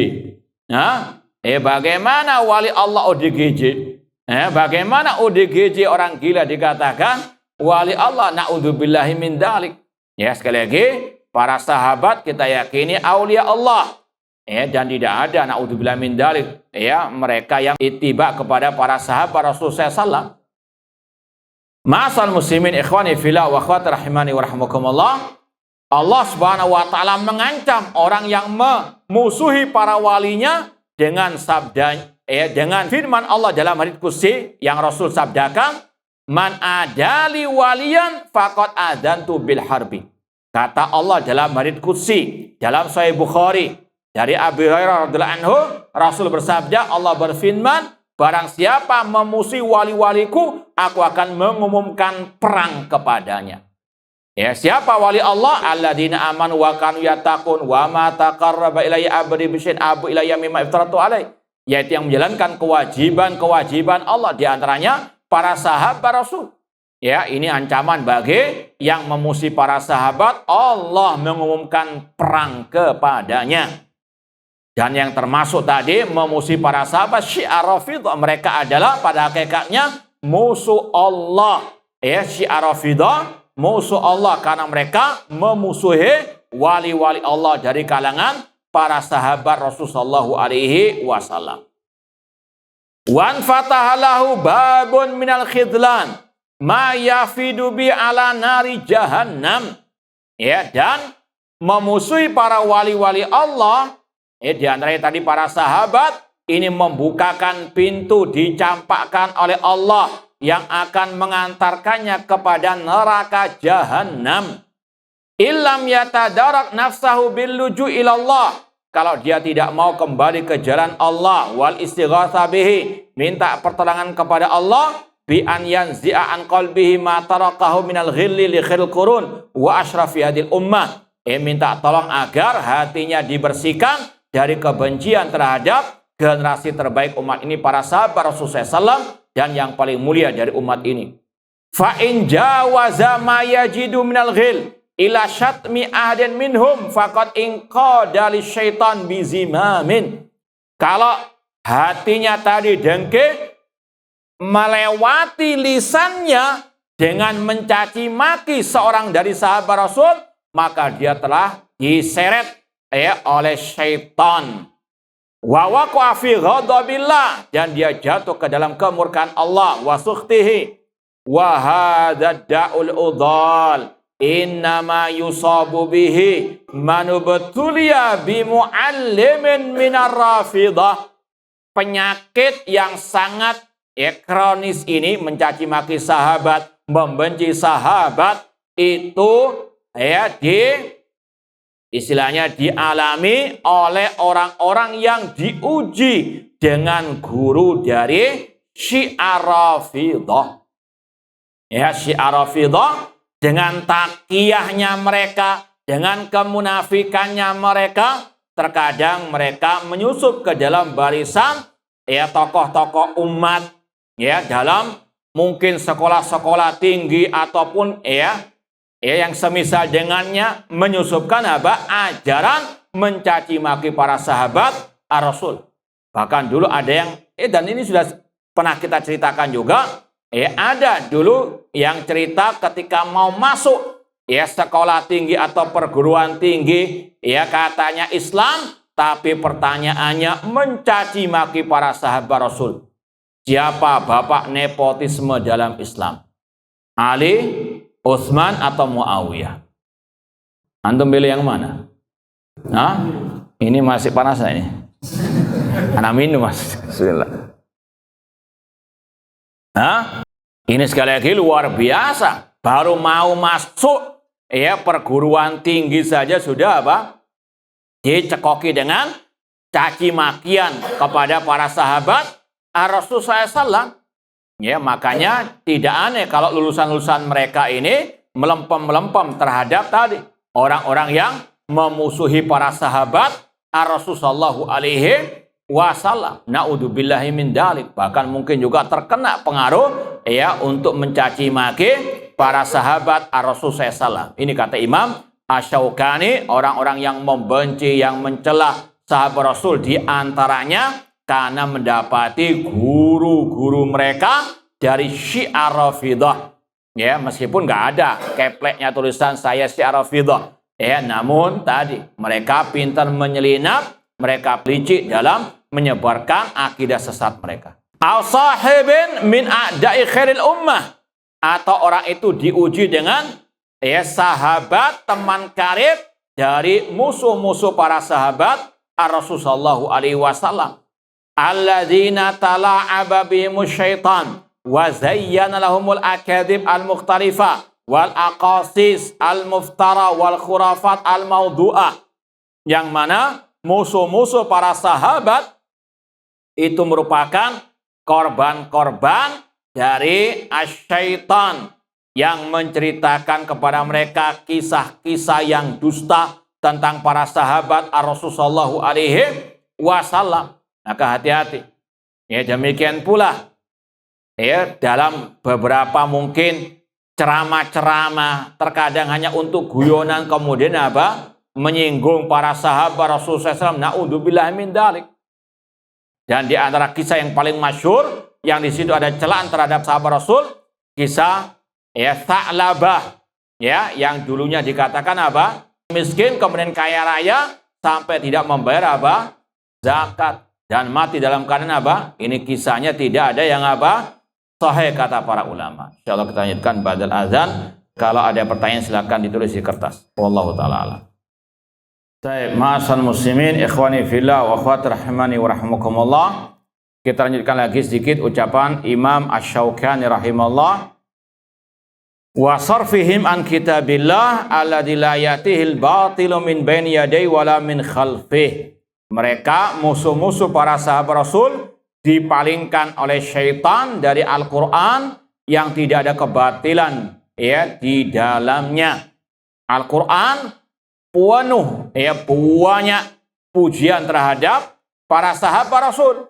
Nah, bagaimana wali Allah ODGJ? Bagaimana ODGJ orang gila dikatakan wali Allah? Na'udzubillahi min dzalik. Ya, sekali lagi para sahabat kita yakini aulia Allah. Dan tidak ada na'udzubillahi min dzalik. Ya, mereka yang ittiba kepada para sahabat Rasulullah SAW. Ma'asal muslimin ikhwani fillah wa akhwati rahimani wa rahmakumullah. Allah Subhanahu wa taala mengancam orang yang memusuhi para walinya dengan sabda dengan firman Allah dalam hadits qudsi yang Rasul sabdakan, man adali waliyan faqad adantu bil harbi. Kata Allah dalam hadits qudsi dalam Sahih Bukhari dari Abu Hurairah radhiyallahu anhu, Rasul bersabda, Allah berfirman, barang siapa memusuhi wali-waliku, aku akan mengumumkan perang kepadanya. Ya, siapa wali Allah? Alladzina amanu wa kanu yattaqun wa ma taqarraba ilayya abdi bisyai'in abu ilayya mimma iftaratu alaihi. Yaitu yang menjalankan kewajiban-kewajiban Allah, di antaranya para sahabat Rasul. Ya, ini ancaman bagi yang memusuhi para sahabat, Allah mengumumkan perang kepadanya. Dan yang termasuk tadi memusuhi para sahabat Syiah Rafidhah, mereka adalah pada hakikatnya musuh Allah. Ya, Syiah Rafidhah musuh Allah karena mereka memusuhi wali-wali Allah dari kalangan para sahabat Rasulullah SAW. Wan fatahalahu babun minal khidlan ma yafidu bi ala nari jahannam. Ya, dan memusuhi para wali-wali Allah, di antaranya tadi para sahabat, ini membukakan pintu dicampakkan oleh Allah yang akan mengantarkannya kepada neraka jahanam. Illam yatadarak nafsahu billuju ilallah. Kalau dia tidak mau kembali ke jalan Allah, wal istighatha bihi, minta pertolongan kepada Allah, bi an yanzi'a an qalbihi ma tarakahu minal ghilli li khairil qurun wa asrafi hadil ummah. Minta tolong agar hatinya dibersihkan dari kebencian terhadap generasi terbaik umat ini, para sahabat Rasulullah SAW, dan yang paling mulia dari umat ini. Fa in jawaza ma yajidu minal ghil ila syatmi ahadin minhum faqad inqada lisyaitan bizimamin. Kalau hatinya tadi dengki, melewati lisannya dengan mencaci maki seorang dari sahabat Rasul, maka dia telah diseret oleh syaitan. Wa waqa'a fi ghadabillah, dan dia jatuh ke dalam kemurkaan Allah, wa sukhtihi. Wa hadza da'ul udhal innama yusabu bihi manubtuliya bimuallimin minar rafidah. Penyakit yang sangat kronis ini, mencaci maki sahabat, membenci sahabat, itu istilahnya dialami oleh orang-orang yang diuji dengan guru dari Syiah Rafidah. Syiah Rafidah dengan takiyahnya mereka, dengan kemunafikannya mereka, terkadang mereka menyusup ke dalam barisan tokoh-tokoh umat, dalam mungkin sekolah-sekolah tinggi ataupun yang semisal dengannya, menyusupkan ajaran mencaci maki para sahabat Rasul. Bahkan dulu ada yang dan ini sudah pernah kita ceritakan juga, ada dulu yang cerita ketika mau masuk sekolah tinggi atau perguruan tinggi, katanya Islam, tapi pertanyaannya mencaci maki para sahabat Rasul. Siapa bapak nepotisme dalam Islam? Ali, Utsman atau Muawiyah? Antum pilih yang mana? Ini masih panas ini. Anak minum mas. Bismillah. Ini sekali lagi luar biasa. Baru mau masuk perguruan tinggi saja sudah dicekoki dengan caci makian kepada para sahabat Rasulullah SAW. Makanya tidak aneh kalau lulusan-lulusan mereka ini melempem-melempem terhadap tadi orang-orang yang memusuhi para sahabat Rasulullah SAW. Naudzubillahi min dzalik. Bahkan mungkin juga terkena pengaruh untuk mencaci maki para sahabat Rasulullah SAW. Ini kata Imam Asy-Syaukani, orang-orang yang membenci, yang mencela sahabat Rasul diantaranya karena mendapati guru-guru mereka dari Syiah Rafidah. Meskipun nggak ada kepleknya tulisan saya Syiah Rafidah. Namun tadi mereka pintar menyelinap, mereka licik dalam menyebarkan akidah sesat mereka. Al-sahibin min a'da'i khairil ummah, atau orang itu diuji dengan sahabat teman karib dari musuh-musuh para sahabat Rasulullah SAW. Alladzina tala'aba bihimus syaitan wa zayyana lahumul akadzib al-mukhtalifa wal aqasis al-muftara wal khurafat al-mawdu'ah. Yang mana musuh-musuh para sahabat itu merupakan korban-korban dari syaitan yang menceritakan kepada mereka kisah-kisah yang dusta tentang para sahabat Rasulullah SAW. Maka hati-hati. Demikian pula dalam beberapa mungkin ceramah-ceramah terkadang hanya untuk guyonan, kemudian menyinggung para sahabat Rasulullah SAW. Naudzubillah min dzalik. Dan di antara kisah yang paling masyhur yang di situ ada celaan terhadap sahabat Rasul, kisah Tha'labah, yang dulunya dikatakan miskin kemudian kaya raya sampai tidak membayar zakat dan mati dalam keadaan ini kisahnya tidak ada yang sahih kata para ulama. Insyaallah kita lanjutkan ba'dal azan. Kalau ada pertanyaan silakan ditulis di kertas. Wallahu taala a'lam. Baik, ma'asal muslimin, ikhwani fillah wa akhwati rahimani wa rahimakumullah. Kita lanjutkan lagi sedikit ucapan Imam Asy-Syaukani rahimahullah. Wa sarfihim an kitabillah alladzi la yatihil batilu min baini yadayhi wala min khalfih. Mereka musuh-musuh para sahabat Rasul dipalingkan oleh syaitan dari Al-Qur'an yang tidak ada kebatilan ya di dalamnya. Al-Qur'an penuh ya banyak pujian terhadap para sahabat Rasul.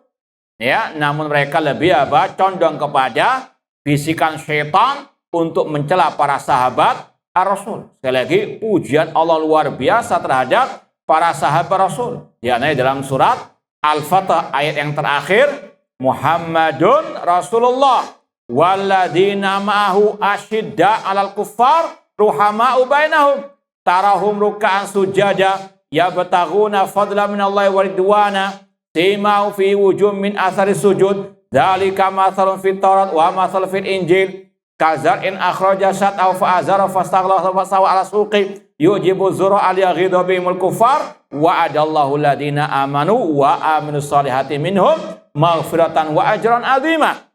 Ya, namun mereka lebih condong kepada bisikan syaitan untuk mencela para sahabat Rasul. Sekali lagi, pujian Allah luar biasa terhadap para sahabat Rasul. Di antaranya dalam surat Al-Fatah ayat yang terakhir, Muhammadun Rasulullah walladzina ma'ahu asyidda 'alal kuffar ruhama'u bainahum tarahum ruk'an sujada yabtaghuna fadlan minallahi wa ridwana simau fi wujuhim min athari sujud dzalika mathalun fit Taurat wa mathalun fil Injil kazar'in akhraja syat'ahu fa'azara fastaghlasa fasawa ala suqi yujibu zur'a liyaghidha bihimul kuffar wa adallahu alladhina amanu wa aminus solihati minhum maghfiratan wa ajran azima.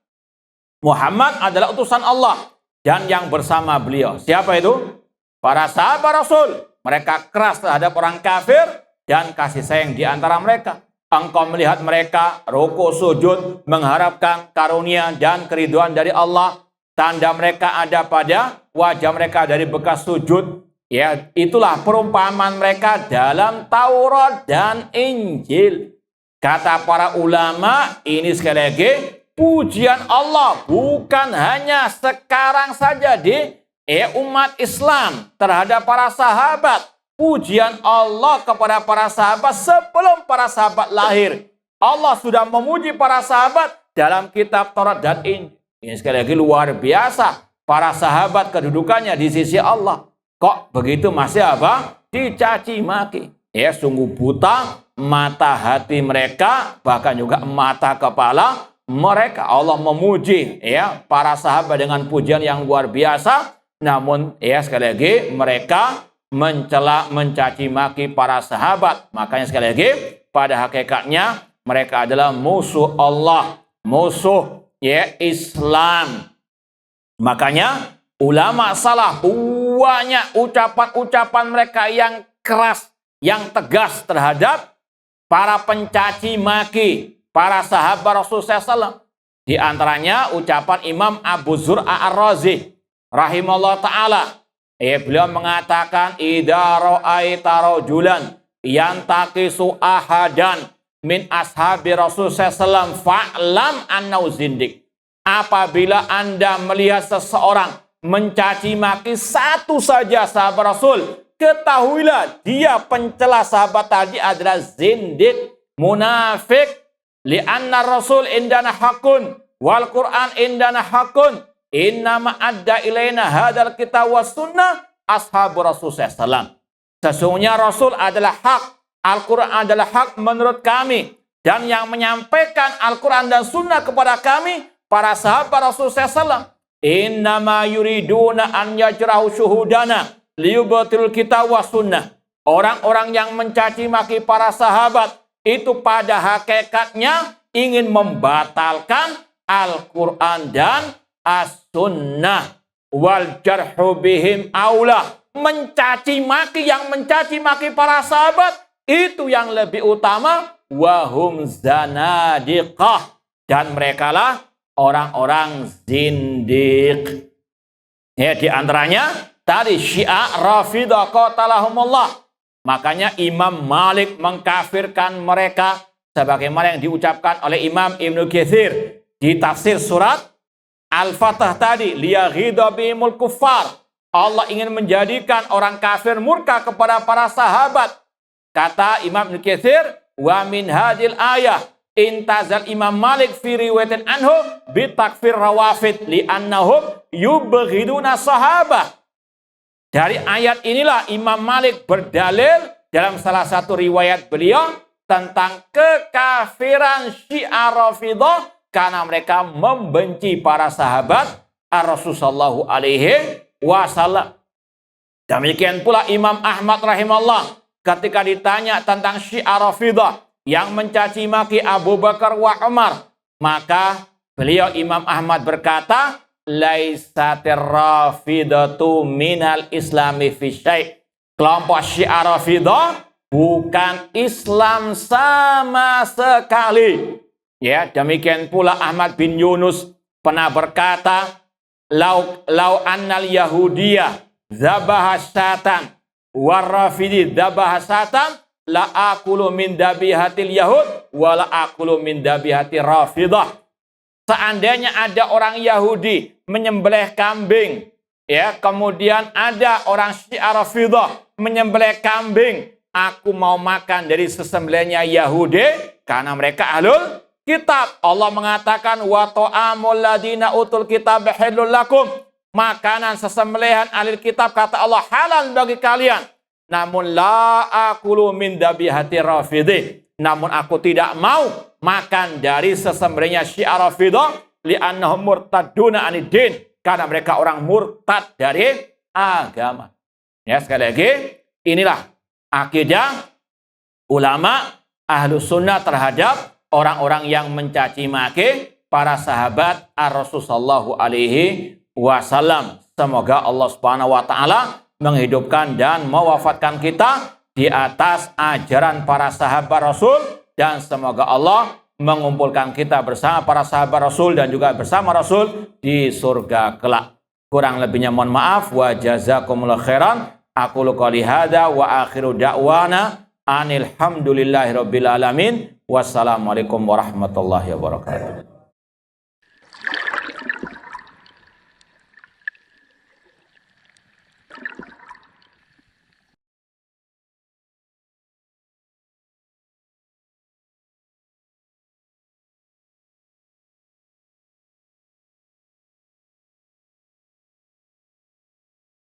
Muhammad adalah utusan Allah dan yang bersama beliau. Siapa itu? Para sahabat Rasul. Mereka keras terhadap orang kafir dan kasih sayang di antara mereka. Engkau melihat mereka rukuk sujud mengharapkan karunia dan keriduan dari Allah. Tanda mereka ada pada wajah mereka dari bekas sujud. Ya, itulah perumpamaan mereka dalam Taurat dan Injil. Kata para ulama, ini sekali lagi pujian Allah bukan hanya sekarang saja di umat Islam terhadap para sahabat. Pujian Allah kepada para sahabat sebelum para sahabat lahir. Allah sudah memuji para sahabat dalam kitab Taurat dan Injil. Ini sekali lagi luar biasa. Para sahabat kedudukannya di sisi Allah. Kok begitu masih dicaci maki. Ya, sungguh buta mata hati mereka, bahkan juga mata kepala mereka. Allah memuji ya para sahabat dengan pujian yang luar biasa. Namun ya sekali lagi mereka mencela, mencaci maki para sahabat. Makanya sekali lagi pada hakikatnya mereka adalah musuh Allah, musuh ya Islam. Makanya ulama salah banyak ucapan-ucapan mereka yang keras, yang tegas terhadap para pencaci maki para sahabat Rasulullah SAW. Di antaranya ucapan Imam Abu Zur'a Ar-Razi rahimahullah ta'ala. Beliau mengatakan, idza ra'aita rajulan yantaqisu ahadan min ashabi Rasulullah SAW fa'lam annahu zindik. Apabila Anda melihat seseorang mencaci maki satu saja sahabat Rasul, ketahuilah dia pencela sahabat tadi adalah zindik, munafik. Li'anna Rasul indana hakun wal Qur'an indana hakun innama adda ilaina hadal kitab was sunnah ashabu Rasulullah SAW. Sesungguhnya Rasul adalah hak, Al-Quran adalah hak menurut kami, dan yang menyampaikan Al-Quran dan sunnah kepada kami para sahabat Rasulullah SAW. Innama yuriduna an yajrahu syuhudana liyubtilul kitab was sunnah. Orang-orang yang mencaci maki para sahabat itu pada hakikatnya ingin membatalkan Al-Quran dan As-Sunnah. Wal jarhu bihim aula. Mencaci maki, yang mencaci maki para sahabat itu yang lebih utama. Wahum zanadiqah. Dan mereka lah orang-orang zindiq. Ya, di antaranya tadi Syiah Rafidah qatalahumullah. Makanya Imam Malik mengkafirkan mereka sebagaimana yang diucapkan oleh Imam Ibnu Katsir di tafsir surat Al-Fatah tadi, liyaghidha bihimul kuffar. Allah ingin menjadikan orang kafir murka kepada para sahabat. Kata Imam Ibnu Katsir, wa min hadil ayah intazal Imam Malik fi riwayatin anhu bitakfir rawafid li'annahum yubghiduna sahabah. Dari ayat inilah Imam Malik berdalil dalam salah satu riwayat beliau tentang kekafiran Syiah Rafidah karena mereka membenci para sahabat Rasulullah SAW. Demikian pula Imam Ahmad rahimahullah ketika ditanya tentang Syiah Rafidah yang mencaci maki Abu Bakar wa Umar, Maka beliau Imam Ahmad berkata, laisatir rafidatu minal islami fi syai'. Kelompok Syiah Rafidah bukan Islam sama sekali. Ya, demikian pula Ahmad bin Yunus pernah berkata, lau annal yahudiyah zabaha syatan warrafidi zabaha syatan la akulu min dabihatil yahud wa la akulu min dabihati rafidah. Seandainya ada orang Yahudi menyembelih kambing, ya, kemudian ada orang Syiah Rafidah menyembelih kambing, aku mau makan dari sesembelihnya Yahudi karena mereka ahlul kitab. Allah mengatakan wa ta'amul ladina utul kitab halal lakum. Makanan sesembelihan ahli kitab kata Allah halal bagi kalian. Namun la akulu min dabihati rafidhi. Namun aku tidak mau makan dari sesembelihnya Syiah Rafidah li'annahum murtaduna anid-din, karena mereka orang murtad dari agama. Ya, sekali lagi, inilah akidah ulama Ahlus Sunnah terhadap orang-orang yang mencaci maki para sahabat Ar-Rasul sallallahu alaihi wasallam. Semoga Allah Subhanahu wa taala menghidupkan dan mewafatkan kita di atas ajaran para sahabat Rasul, dan semoga Allah mengumpulkan kita bersama para sahabat Rasul dan juga bersama Rasul di surga kelak. Kurang lebihnya mohon maaf. Wa jazakumullahu khairan. Aqulu qouli hadza wa akhiru da'wana anil hamdulillahi rabbil alamin. Wassalamualaikum warahmatullahi wabarakatuh.